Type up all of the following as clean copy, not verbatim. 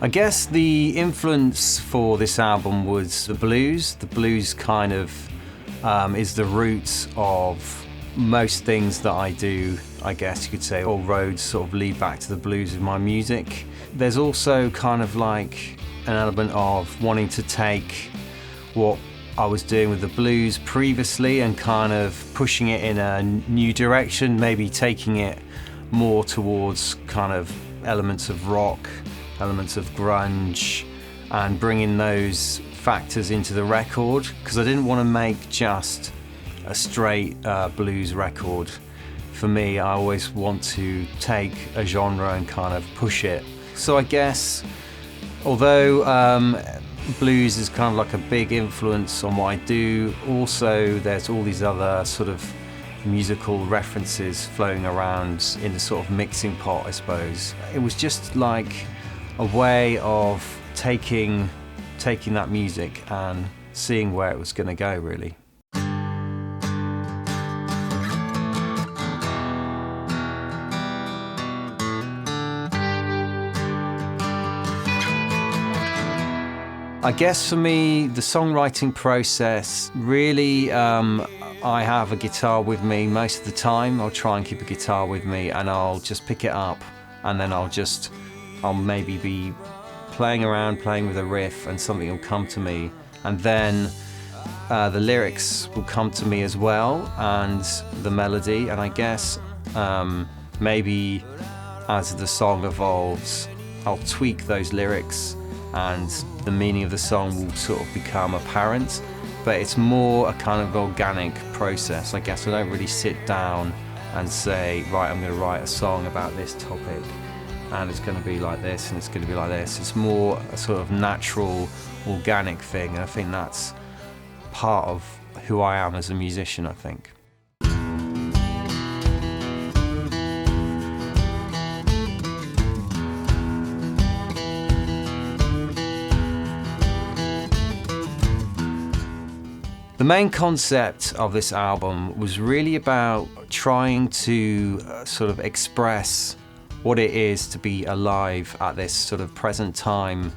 I guess the influence for this album was the blues. The blues kind of is the roots of most things that I do, I guess you could say. All roads sort of lead back to the blues with my music. There's also kind of like an element of wanting to take what I was doing with the blues previously and kind of pushing it in a new direction, maybe taking it more towards kind of elements of rock, elements of grunge, and bringing those factors into the record, because I didn't want to make just a straight blues record. For me, I always want to take a genre and kind of push it. So I guess, although blues is kind of like a big influence on what I do, also there's all these other sort of musical references flowing around in the sort of mixing pot, I suppose. It was just like a way of taking that music and seeing where it was going to go, really. I guess for me, the songwriting process, really, I have a guitar with me most of the time. I'll try and keep a guitar with me and I'll just pick it up, and then I'll maybe be playing with a riff and something will come to me, and then the lyrics will come to me as well, and the melody, and I guess maybe as the song evolves, I'll tweak those lyrics and the meaning of the song will sort of become apparent, but it's more a kind of organic process. I guess I don't really sit down and say, right, I'm going to write a song about this topic and it's going to be like this and it's going to be like this. It's more a sort of natural, organic thing, and I think that's part of who I am as a musician, I think. The main concept of this album was really about trying to sort of express what it is to be alive at this sort of present time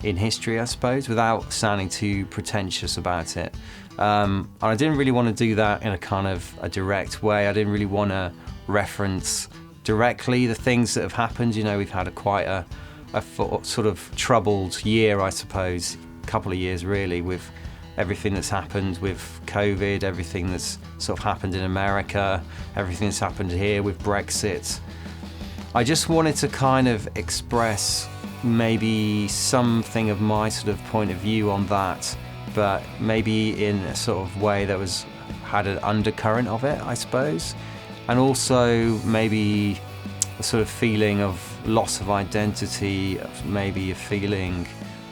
in history, I suppose, without sounding too pretentious about it. I didn't really want to do that in a kind of a direct way. I didn't really want to reference directly the things that have happened. You know, we've had quite a sort of troubled year, I suppose, a couple of years really, with everything that's happened with COVID, everything that's sort of happened in America, everything that's happened here with Brexit. I just wanted to kind of express maybe something of my sort of point of view on that, but maybe in a sort of way that had an undercurrent of it, I suppose. And also maybe a sort of feeling of loss of identity, maybe a feeling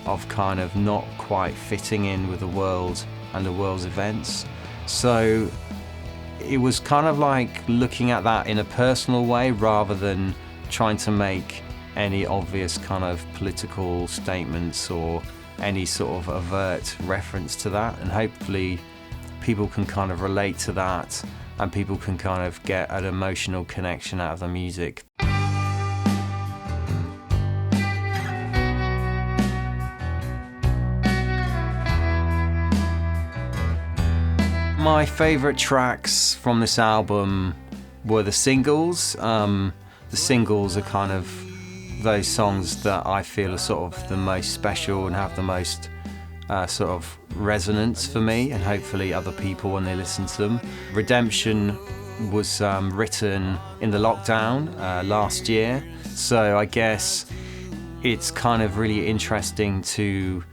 of kind of not quite fitting in with the world and the world's events. So it was kind of like looking at that in a personal way rather than trying to make any obvious kind of political statements or any sort of overt reference to that. And hopefully people can kind of relate to that and people can kind of get an emotional connection out of the music. My favourite tracks from this album were the singles. The singles are kind of those songs that I feel are sort of the most special and have the most sort of resonance for me and hopefully other people when they listen to them. Redemption was written in the lockdown last year, so I guess it's kind of really interesting to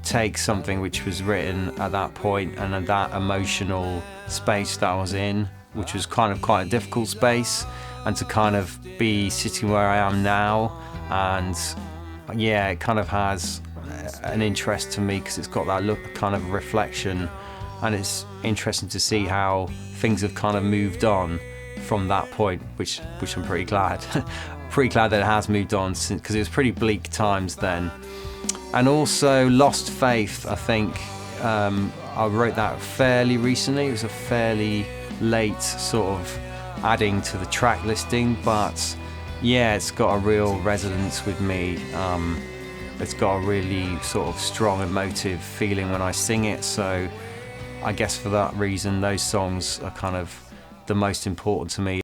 take something which was written at that point and at that emotional space that I was in, which was kind of quite a difficult space, and to kind of be sitting where I am now. And yeah, it kind of has an interest to me because it's got that look, kind of reflection, and it's interesting to see how things have kind of moved on from that point, which I'm pretty glad. Pretty glad that it has moved on since, because it was pretty bleak times then. And also Lost Faith, I think I wrote that fairly recently. It was a fairly late sort of adding to the track listing, but yeah, it's got a real resonance with me. it's got a really sort of strong emotive feeling when I sing it. So I guess for that reason, those songs are kind of the most important to me.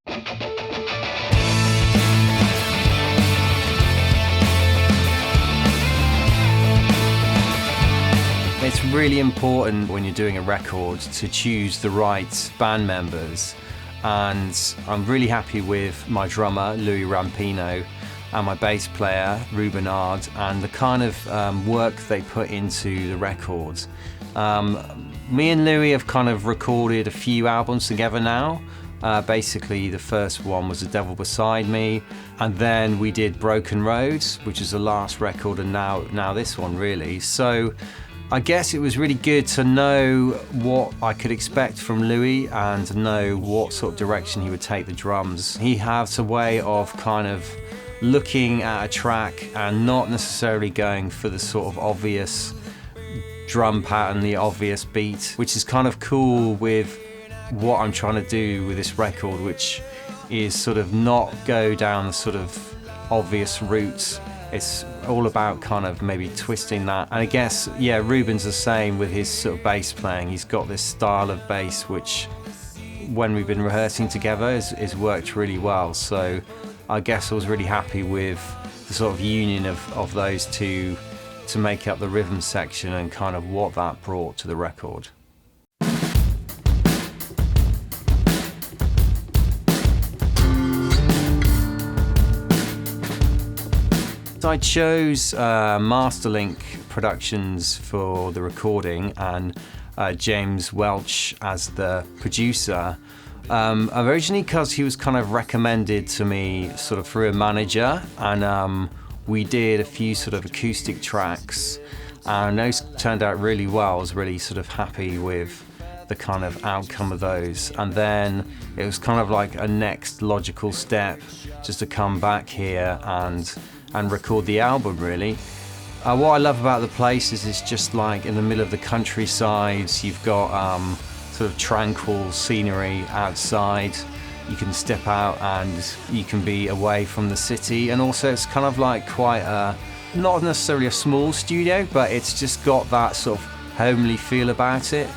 It's really important when you're doing a record to choose the right band members, and I'm really happy with my drummer Louis Rampino and my bass player Ruben Ard and the kind of work they put into the record. Me and Louis have kind of recorded a few albums together now. Basically the first one was The Devil Beside Me, and then we did Broken Roads, which is the last record, and now this one really. So I guess it was really good to know what I could expect from Louis and to know what sort of direction he would take the drums. He has a way of kind of looking at a track and not necessarily going for the sort of obvious drum pattern, the obvious beat, which is kind of cool with what I'm trying to do with this record, which is sort of not go down the sort of obvious route. It's all about kind of maybe twisting that. And I guess, yeah, Ruben's the same with his sort of bass playing. He's got this style of bass which, when we've been rehearsing together, has worked really well. So I guess I was really happy with the sort of union of those two to make up the rhythm section and kind of what that brought to the record. I chose Masterlink Productions for the recording and James Welch as the producer. Originally because he was kind of recommended to me sort of through a manager, and we did a few sort of acoustic tracks and those turned out really well. I was really sort of happy with the kind of outcome of those, and then it was kind of like a next logical step just to come back here and record the album really. What I love about the place is it's just like in the middle of the countryside. You've got sort of tranquil scenery outside. You can step out and you can be away from the city, and also it's kind of like quite not necessarily a small studio, but it's just got that sort of homely feel about it.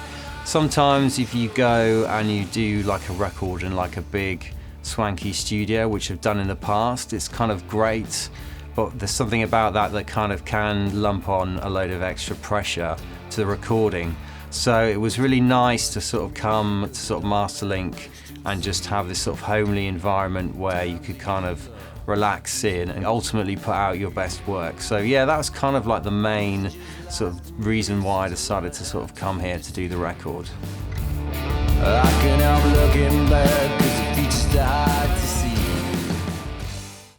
Sometimes if you go and you do like a record in like a big swanky studio, which I've done in the past, it's kind of great, but there's something about that kind of can lump on a load of extra pressure to the recording. So it was really nice to sort of come to sort of Masterlink and just have this sort of homely environment where you could kind of relax in and ultimately put out your best work. So yeah, that was kind of like the main sort of reason why I decided to sort of come here to do the record. I can't help looking back 'cause the future's hard to see.